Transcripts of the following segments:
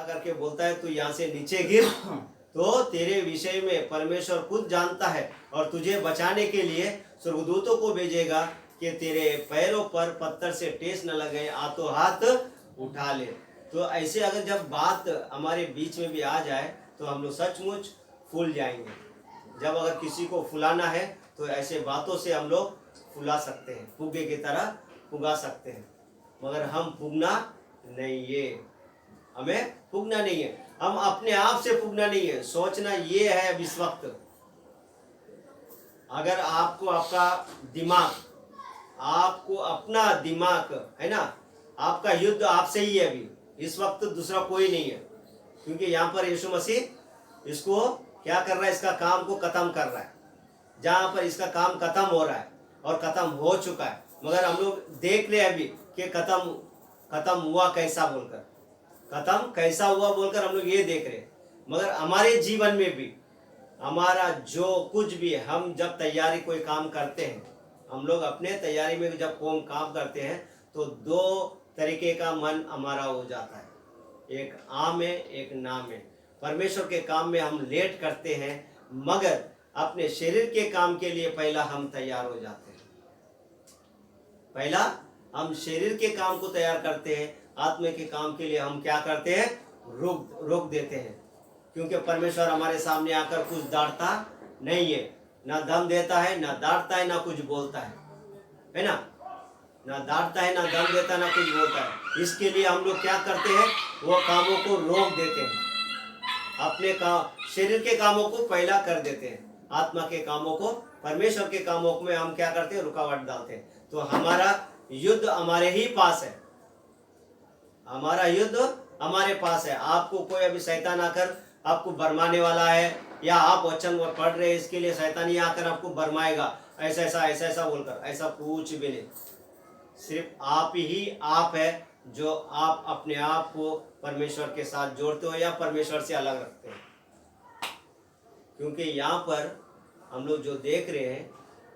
करके बोलता है तू यहाँ से नीचे गिर, तो तेरे विषय में परमेश्वर खुद जानता है और तुझे बचाने के लिए स्वर्गदूतों को भेजेगा कि तेरे पैरों पर पत्थर से ठेस न लगे, तो हाथ उठा ले। तो ऐसे अगर जब बात हमारे बीच में भी आ जाए तो हम लोग सचमुच फूल जाएंगे। जब अगर किसी को फुलाना है तो ऐसे बातों से हम लोग फुला सकते हैं, फुग्गे की तरह फुगा सकते हैं, मगर हम फूगना नहीं है, हमें फूगना नहीं है, हम अपने आप से फूगना नहीं है। सोचना ये है इस वक्त, अगर आपको आपका दिमाग, आपको अपना दिमाग है ना, आपका युद्ध आपसे ही है अभी इस वक्त, दूसरा कोई नहीं है। क्योंकि यहाँ पर यीशु मसीह इसको क्या कर रहा है, इसका काम को खत्म कर रहा है। जहाँ पर इसका काम खत्म हो रहा है और खत्म हो चुका है, मगर हम लोग देख रहे हैं अभी कि खत्म हुआ कैसा बोलकर, खत्म कैसा हुआ बोलकर हम लोग ये देख रहे हैं। मगर हमारे जीवन में भी हमारा जो कुछ भी है, हम जब तैयारी कोई काम करते हैं, हम लोग अपने तैयारी में जब कोई काम करते हैं तो दो तरीके का मन हमारा हो जाता है, एक आ में एक ना में। परमेश्वर के काम में हम लेट करते हैं, मगर अपने शरीर के काम के लिए पहला हम तैयार हो जाते हैं। पहला हम शरीर के काम को तैयार करते हैं, आत्मा के काम के लिए हम क्या करते हैं, रोक देते हैं। क्योंकि परमेश्वर हमारे सामने आकर कुछ डांटता नहीं है, ना दम देता है, ना डांटता है, ना कुछ बोलता है ना, ना डांटता है, ना दम देता है, ना कुछ बोलता है। इसके लिए हम लोग क्या करते हैं, वो कामों को रोक देते हैं, अपने काम शरीर के कामों को पहला कर देते हैं, आत्मा के कामों को, परमेश्वर के कामों में हम क्या करते हैं, रुकावट डालते हैं। तो हमारा युद्ध हमारे ही पास है, हमारा युद्ध हमारे पास है। आपको कोई अभी शैतान आकर आपको बरमाने वाला है, या आप वचन पढ़ रहे हैं इसके लिए शैतान ही आकर आपको बरमाएगा, ऐसा बोलकर, ऐसा कुछ भी नहीं। सिर्फ आप ही आप है जो आप अपने आप को परमेश्वर के साथ जोड़ते हो या परमेश्वर से अलग रखते हो। क्योंकि यहाँ पर हम लोग जो देख रहे हैं,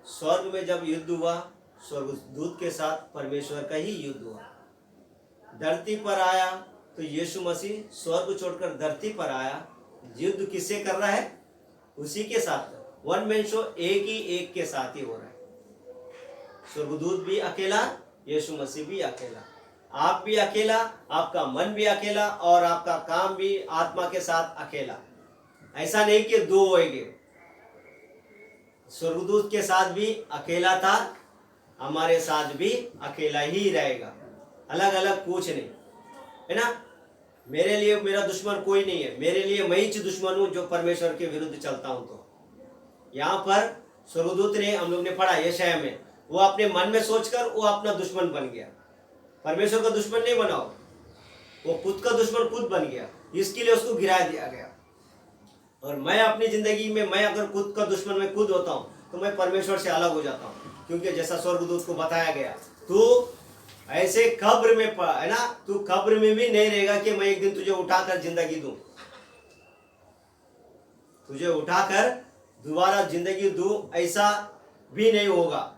स्वर्ग में जब युद्ध हुआ, स्वर्गदूत के साथ परमेश्वर का ही युद्ध हुआ। धरती पर आया तो यीशु मसीह स्वर्ग छोड़कर धरती पर आया, युद्ध किससे कर रहा है, उसी के साथ। वन मैन शो एक के साथ ही हो रहा है। स्वर्गदूत भी अकेला, यीशु मसीह भी अकेला, आप भी अकेला, आपका मन भी अकेला, और आपका काम भी आत्मा के साथ अकेला। ऐसा नहीं कि दो होएंगे, स्वर्गदूत के साथ भी अकेला था, हमारे साथ भी अकेला ही रहेगा, अलग अलग कुछ नहीं है ना। मेरे लिए मेरा दुश्मन कोई नहीं है, मेरे लिए मैं ही दुश्मन हूं जो परमेश्वर के विरुद्ध चलता हूं। तो यहाँ पर स्वर्गदूत ने, हम लोग ने पढ़ा यशाया में, वो अपने मन में सोचकर वो अपना दुश्मन बन गया। परमेश्वर का दुश्मन नहीं बनाओ, वो खुद का दुश्मन खुद बन गया, इसके लिए उसको गिरा दिया गया। और मैं अपनी जिंदगी में, मैं अगर खुद का दुश्मन में खुद होता हूँ तो मैं परमेश्वर से अलग हो जाता हूँ। क्योंकि जैसा स्वर्गदूत को बताया गया, तू ऐसे कब्र में है ना, तू कब्र में भी नहीं रहेगा कि मैं एक दिन तुझे उठाकर जिंदगी दूं, तुझे उठाकर दोबारा जिंदगी दूं, ऐसा भी नहीं होगा।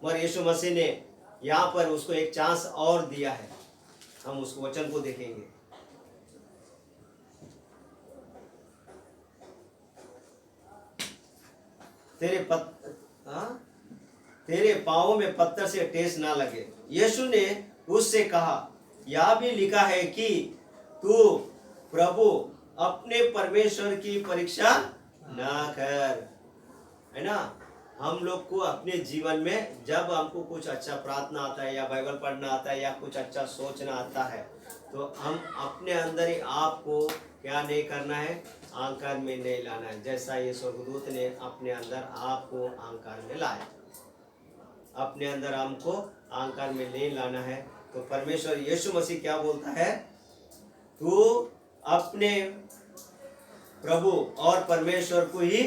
मगर यीशु मसीह ने यहाँ पर उसको एक चांस और दिया है। हम उस वचन को देखेंगे। तेरे पांवों में पत्थर से ठेस ना लगे। यीशु ने उससे कहा, यह भी लिखा है कि तू प्रभु अपने परमेश्वर की परीक्षा ना कर, है ना। हम लोग को अपने जीवन में जब हमको कुछ अच्छा प्रार्थना आता है, या बाइबल पढ़ना आता है, या कुछ अच्छा सोचना आता है, तो हम अपने अंदर ही आपको क्या नहीं करना है, अहंकार में नहीं लाना है। जैसा ये स्वर्गदूत ने अपने अंदर आपको अहंकार में लाया, अपने अंदर हमको अहंकार में नहीं लाना है। तो परमेश्वर यीशु मसीह क्या बोलता है, तू अपने प्रभु और परमेश्वर को ही,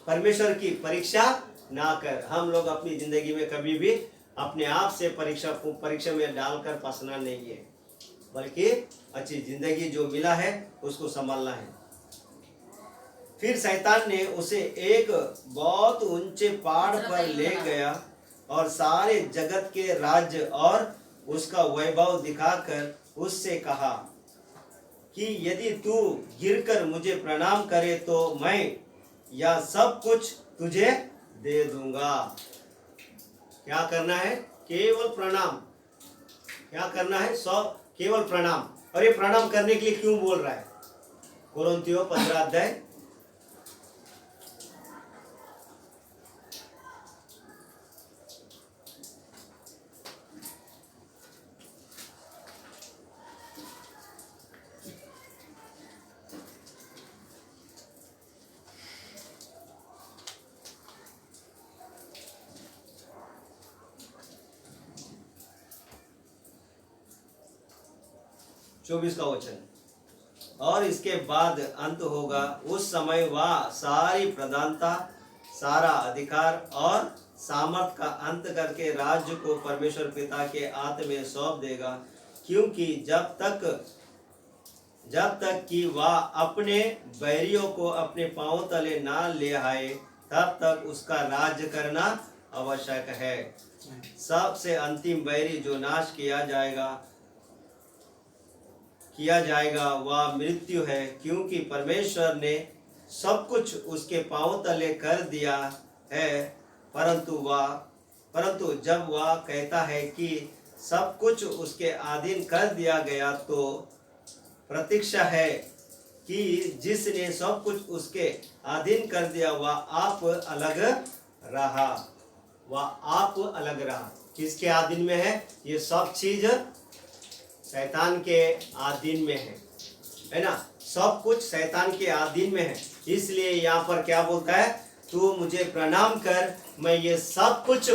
परमेश्वर की परीक्षा ना कर। हम लोग अपनी जिंदगी में कभी भी अपने आप से परीक्षा में डालकर फंसना नहीं है, बल्कि अच्छी जिंदगी जो मिला है उसको संभालना है। फिर शैतान ने उसे एक बहुत ऊंचे पहाड़ पर ले गया और सारे जगत के राज्य और उसका वैभव दिखाकर उससे कहा, कि यदि तू गिरकर मुझे प्रणाम करे तो मैं यह सब कुछ तुझे दे दूंगा। क्या करना है? केवल प्रणाम। क्या करना है? सब केवल प्रणाम। और ये प्रणाम करने के लिए क्यों बोल रहा है? कोरिन्थियों 15 अध्याय 24 का वचन। और इसके बाद अंत होगा, उस समय वह सारी प्रधानता, सारा अधिकार और सामर्थ का अंत करके राज्य को परमेश्वर पिता के हाथ में सौंप देगा, क्योंकि जब तक कि वह अपने बैरियों को अपने पांव तले ना ले आए, तब तक उसका राज्य करना आवश्यक है। सबसे अंतिम बैरी जो नाश किया जाएगा वह मृत्यु है, क्योंकि परमेश्वर ने सब कुछ उसके पांव तले कर दिया है। परंतु जब वह कहता है कि सब कुछ उसके अधीन कर दिया गया, तो प्रतीक्षा है कि जिसने सब कुछ उसके अधीन कर दिया वह आप अलग रहा। किसके अधीन में है? ये सब चीज शैतान के अधीन में है ना? सब कुछ शैतान के अधीन में है। इसलिए यहाँ पर क्या बोलता है? तू मुझे प्रणाम कर, मैं ये सब कुछ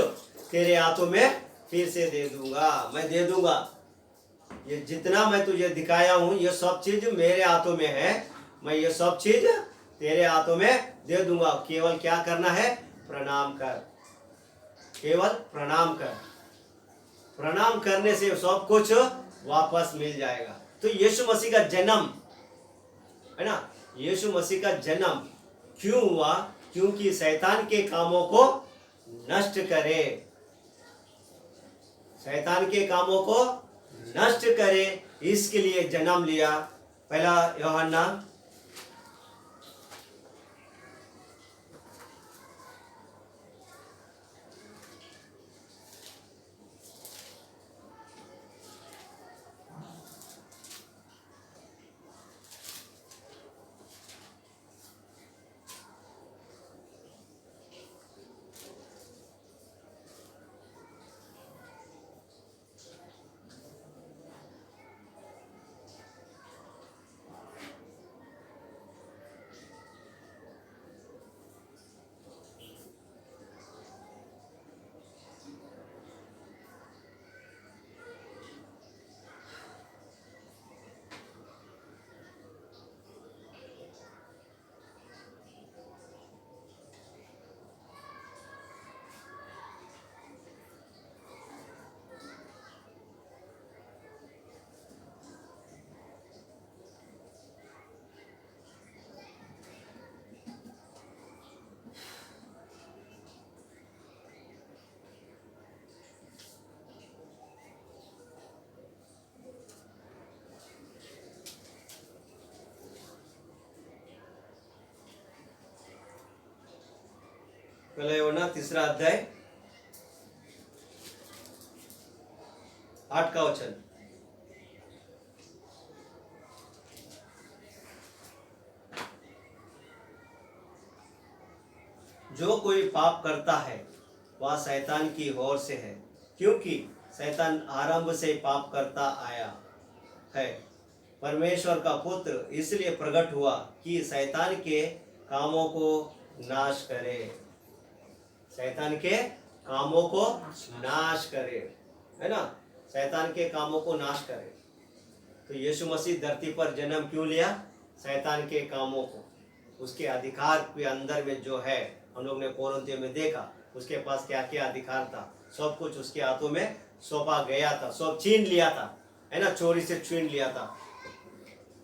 तेरे हाथों में फिर से दे दूंगा। मैं दे दूंगा। ये जितना मैं तुझे दिखाया हूं, ये सब चीज मेरे हाथों में है। मैं ये सब चीज तेरे हाथों में दे दूंगा। केवल क्या करना है? प्रणाम कर। केवल प्रणाम कर। प्रणाम करने से सब कुछ वापस मिल जाएगा। तो यीशु मसीह का जन्म है ना? यीशु मसीह का जन्म क्यों हुआ? क्योंकि शैतान के कामों को नष्ट करे। शैतान के कामों को नष्ट करे, इसके लिए जन्म लिया। पहला यूहन्ना 3 अध्याय 8 का वचन। जो कोई पाप करता है वह शैतान की ओर से है, क्योंकि शैतान आरंभ से पाप करता आया है। परमेश्वर का पुत्र इसलिए प्रकट हुआ कि शैतान के कामों को नाश करे। शैतान के कामों को नाश करे, है ना? शैतान के कामों को नाश करे। तो यीशु मसीह धरती पर जन्म क्यों लिया? शैतान के कामों को, उसके अधिकार के अंदर में जो है, हम लोग ने कोरिन्थियों में देखा, उसके पास क्या क्या अधिकार था। सब कुछ उसके हाथों में सौंपा गया था। सब छीन लिया था, है ना? चोरी से छीन लिया था,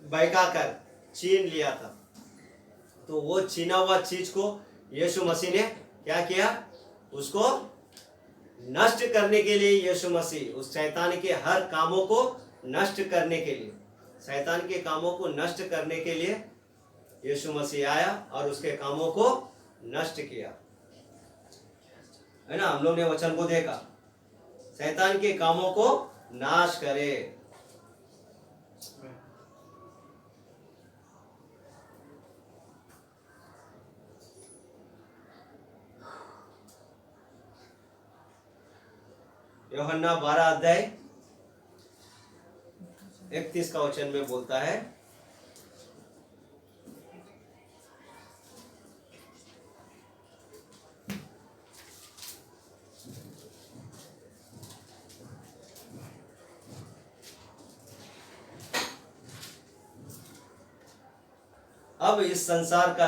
बहका कर छीन लिया था। तो वो छीना हुआ चीज को यीशु मसीह ने क्या किया? उसको नष्ट करने के लिए यीशु मसीह उस शैतान के हर कामों को नष्ट करने के लिए, शैतान के कामों को नष्ट करने के लिए यीशु मसीह आया और उसके कामों को नष्ट किया, है ना। हम लोग ने वचन को देखा, शैतान के कामों को नाश करे। यूहन्ना 12 अध्याय 31 का वचन में बोलता है, अब इस संसार का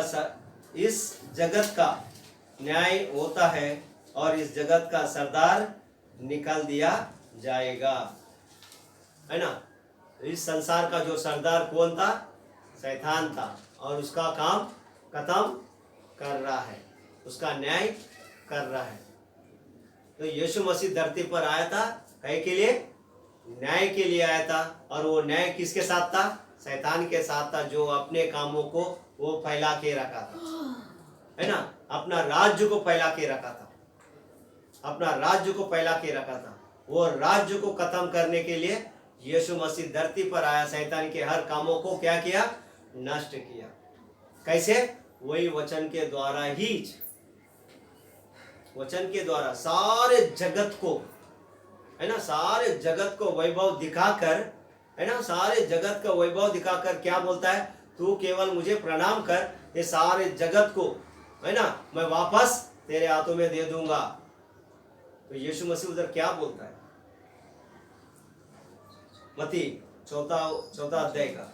इस जगत का न्याय होता है और इस जगत का सरदार निकाल दिया जाएगा, है ना। इस संसार का जो सरदार कौन था? शैतान था, और उसका काम खत्म कर रहा है, उसका न्याय कर रहा है। तो यीशु मसीह धरती पर आया था कहे के लिए? न्याय के लिए आया था। और वो न्याय किसके साथ था? शैतान के साथ था, जो अपने कामों को वो फैला के रखा था, है ना। अपना राज्य को फैला के रखा था, अपना राज्य को फैला के रखा था। वो राज्य को खत्म करने के लिए यीशु मसीह धरती पर आया, शैतान के हर कामों को क्या किया? नष्ट किया। कैसे? वही वचन के द्वारा ही, वचन के द्वारा सारे जगत को, है ना, सारे जगत को वैभव दिखाकर, है ना, सारे जगत का वैभव दिखाकर क्या बोलता है? तू केवल मुझे प्रणाम कर, ये सारे जगत को, है ना, मैं वापस तेरे हाथों में दे दूंगा। तो यीशु मसीह उधर क्या बोलता है? मत्ती चौथा अध्याय का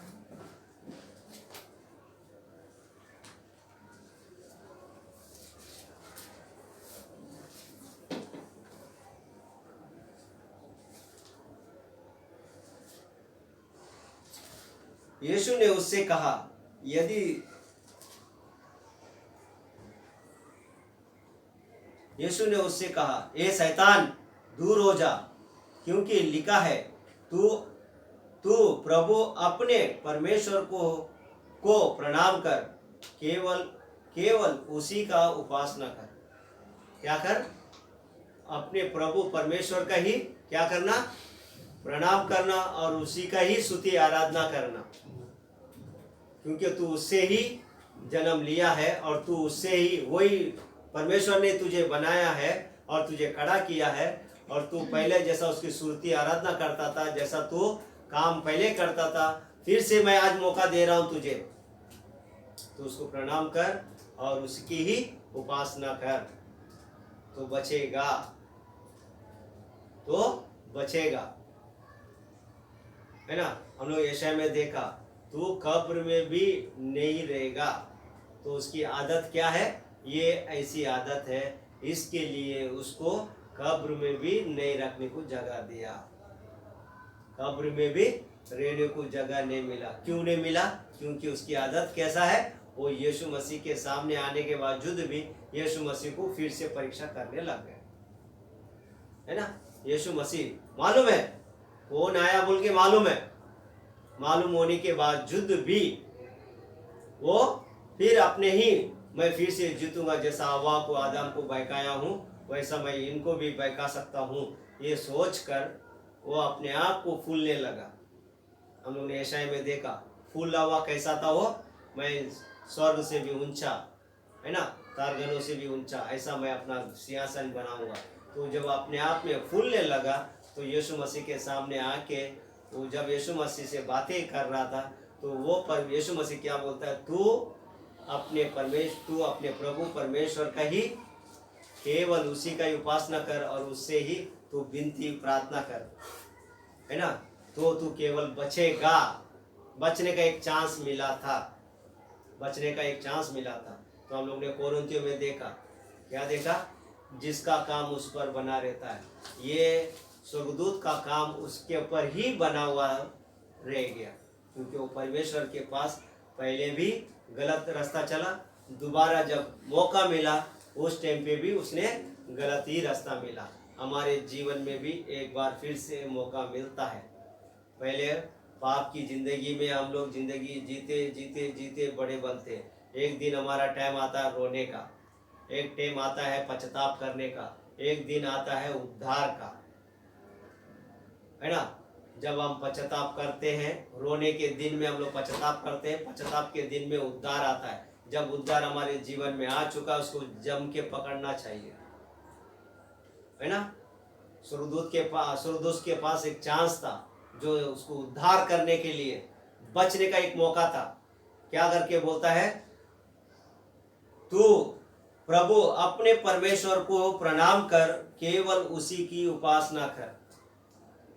यीशु ने उससे कहा, यीशु ने उससे कहा, ए शैतान, दूर हो जा, क्योंकि लिखा है, तू प्रभु अपने परमेश्वर को प्रणाम कर, केवल उसी का उपासना कर। क्या कर? अपने प्रभु परमेश्वर का ही क्या करना? प्रणाम करना, और उसी का ही स्तुति आराधना करना, क्योंकि तू उससे ही जन्म लिया है, और तू उससे ही, वही परमेश्वर ने तुझे बनाया है और तुझे खड़ा किया है, और तू पहले जैसा उसकी स्तुति आराधना करता था, जैसा तू काम पहले करता था, फिर से मैं आज मौका दे रहा हूं तुझे, तो उसको प्रणाम कर और उसकी ही उपासना कर, तो बचेगा, है ना। हम लोग यशाया में देखा, तू कब्र में भी नहीं रहेगा। तो उसकी आदत क्या है? ये ऐसी आदत है, इसके लिए उसको कब्र में भी नहीं रखने को जगह दिया, कब्र में भी रहने को जगह नहीं मिला। क्यों नहीं मिला? क्योंकि उसकी आदत कैसा है? वो यीशु मसीह के सामने आने के बावजूद भी यीशु मसीह को फिर से परीक्षा करने लग गए, है ना। यीशु मसीह मालूम है कौन आया बोल के, मालूम होने के बावजूद भी वो फिर अपने ही, मैं फिर से जीतूंगा, जैसा हवा को आदम को बहकाया हूँ वैसा मैं इनको भी बहका सकता हूँ, ये सोचकर वो अपने आप को फूलने लगा। हम लोग ने यशाया में देखा, फूला हुआ कैसा था वो? मैं स्वर्ग से भी ऊंचा, है ना, तारगनों से भी ऊंचा, ऐसा मैं अपना सिंहासन बनाऊंगा। तो जब अपने आप में फूलने लगा, तो यीशु मसीह के सामने आके वो जब यीशु मसीह से बातें कर रहा था, तो वो पर यीशु मसीह क्या बोलता है? तू अपने प्रभु परमेश्वर का ही, केवल उसी का ही उपासना कर, और उससे ही तू विनती प्रार्थना कर, है ना, तो तू केवल बचेगा। बचने का एक चांस मिला था, तो हम लोग ने कोरिन्थियों में देखा, क्या देखा? जिसका काम उस पर बना रहता है, ये स्वर्गदूत का काम उसके ऊपर ही बना हुआ रह गया, क्योंकि वो परमेश्वर के पास पहले भी गलत रास्ता चला, दोबारा जब मौका मिला उस टाइम पे भी उसने गलत ही रास्ता मिला। हमारे जीवन में भी एक बार फिर से मौका मिलता है, पहले पाप की जिंदगी में हम लोग जिंदगी जीते जीते जीते बड़े बनते हैं। एक दिन हमारा टाइम आता है रोने का, एक टाइम आता है पश्चाताप करने का, एक दिन आता है उद्धार का, है ना। जब हम पश्चाताप करते हैं, रोने के दिन में हम लोग पश्चाताप करते हैं, पश्चाताप के दिन में उद्धार आता है। जब उद्धार हमारे जीवन में आ चुका, उसको जम के पकड़ना चाहिए, है ना। स्वर्गदूत के पास एक चांस था, जो उसको उद्धार करने के लिए बचने का एक मौका था। क्या करके बोलता है, तू प्रभु अपने परमेश्वर को प्रणाम कर, केवल उसी की उपासना कर,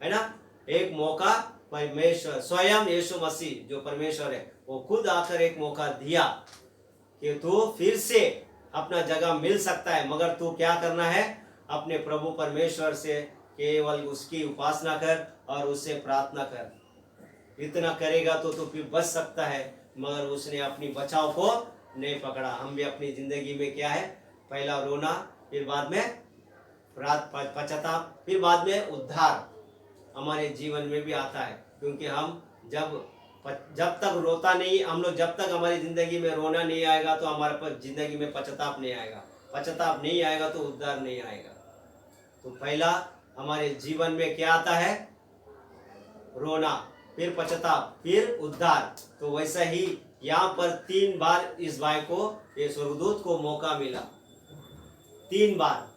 है ना। एक मौका परमेश्वर स्वयं यीशु मसीह जो परमेश्वर है, वो खुद आकर एक मौका दिया कि तू फिर से अपना जगह मिल सकता है, मगर तू क्या करना है, अपने प्रभु परमेश्वर से केवल उसकी उपासना कर और उससे प्रार्थना कर। इतना करेगा तो तू फिर बच सकता है, मगर उसने अपनी बचाव को नहीं पकड़ा। हम भी अपनी जिंदगी में क्या है, पहला रोना, फिर बाद में पश्चाताप, फिर बाद में उद्धार हमारे जीवन में भी आता है। क्योंकि हम जब तक रोता नहीं, हम लोग जब तक हमारी जिंदगी में रोना नहीं आएगा तो हमारे पास जिंदगी में पश्चाताप नहीं आएगा, पश्चाताप नहीं आएगा तो उद्धार नहीं आएगा। तो पहला हमारे जीवन में क्या आता है, रोना, फिर पश्चाताप, फिर उद्धार। तो वैसा ही यहाँ पर 3 बार इस भाई को, ये स्वर्गदूत को मौका मिला, 3 बार,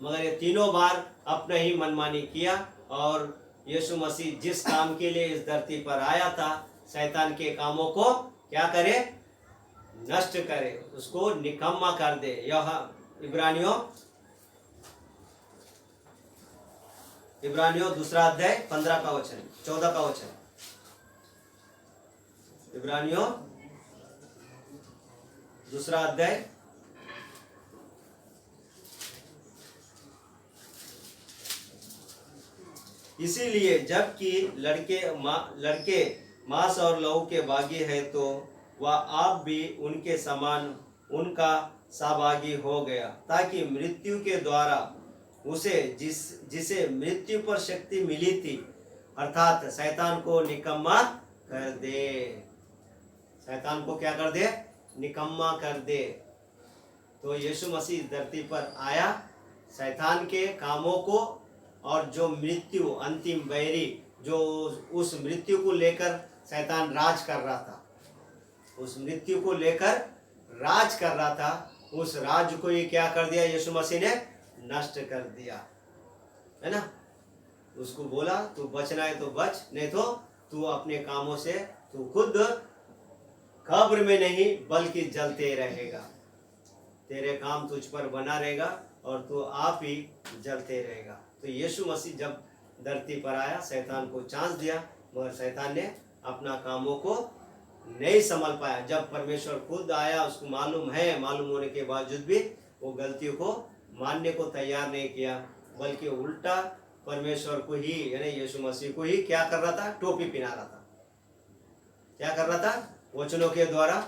मगर ये तीनों बार अपना ही मनमानी किया। और यीशु मसीह जिस काम के लिए इस धरती पर आया था, शैतान के कामों को क्या करे, नष्ट करे, उसको निकम्मा कर दे। यह इब्रानियों 2 अध्याय 15 का वचन, 14 का वचन। इब्रानियों 2 अध्याय 'इसीलिए जबकि लड़के मांस और लहू के भागी है, तो वह आप भी उनके समान उनका सहभागी हो गया, ताकि मृत्यु के द्वारा उसे जिसे मृत्यु पर शक्ति मिली थी, अर्थात शैतान को निकम्मा कर दे। शैतान को क्या कर दे, निकम्मा कर दे। तो यीशु मसीह धरती पर आया, शैतान के कामों को, और जो मृत्यु अंतिम बैरी, जो उस मृत्यु को लेकर शैतान राज कर रहा था, उस मृत्यु को लेकर राज कर रहा था, उस राज को ये क्या कर दिया, यीशु मसीह ने नष्ट कर दिया, है ना। उसको बोला तू बचना है तो बच, नहीं तो तू अपने कामों से तू खुद कब्र में नहीं बल्कि जलते रहेगा, तेरे काम तुझ पर बना रहेगा और तू आप ही जलते रहेगा। तो यीशु मसीह जब धरती पर आया, शैतान को चांस दिया, मगर शैतान ने अपना कामों को नहीं संभाल पाया। जब परमेश्वर खुद आया, उसको मालूम होने के बावजूद भी वो गलतियों को मानने को तैयार नहीं किया, बल्कि उल्टा परमेश्वर को ही, यानी यीशु मसीह को ही क्या कर रहा था, टोपी पहना रहा था। क्या कर रहा था, वचनों के द्वारा,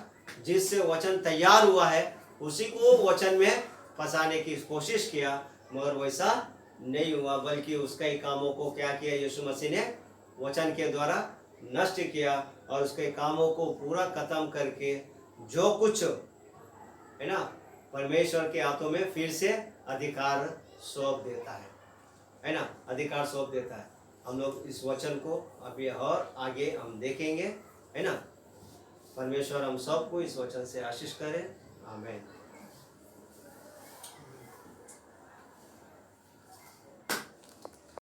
जिससे वचन तैयार हुआ है उसी को वचन में फंसाने की कोशिश किया, मगर वैसा नहीं हुआ, बल्कि उसके ही कामों को क्या किया, यीशु मसीह ने वचन के द्वारा नष्ट किया, और उसके कामों को पूरा खत्म करके जो कुछ है ना, परमेश्वर के हाथों में फिर से अधिकार सौंप देता है ना, अधिकार सौंप देता है। हम लोग इस वचन को अभी और आगे हम देखेंगे, है ना। परमेश्वर हम सबको इस वचन से आशीष करे, आमीन।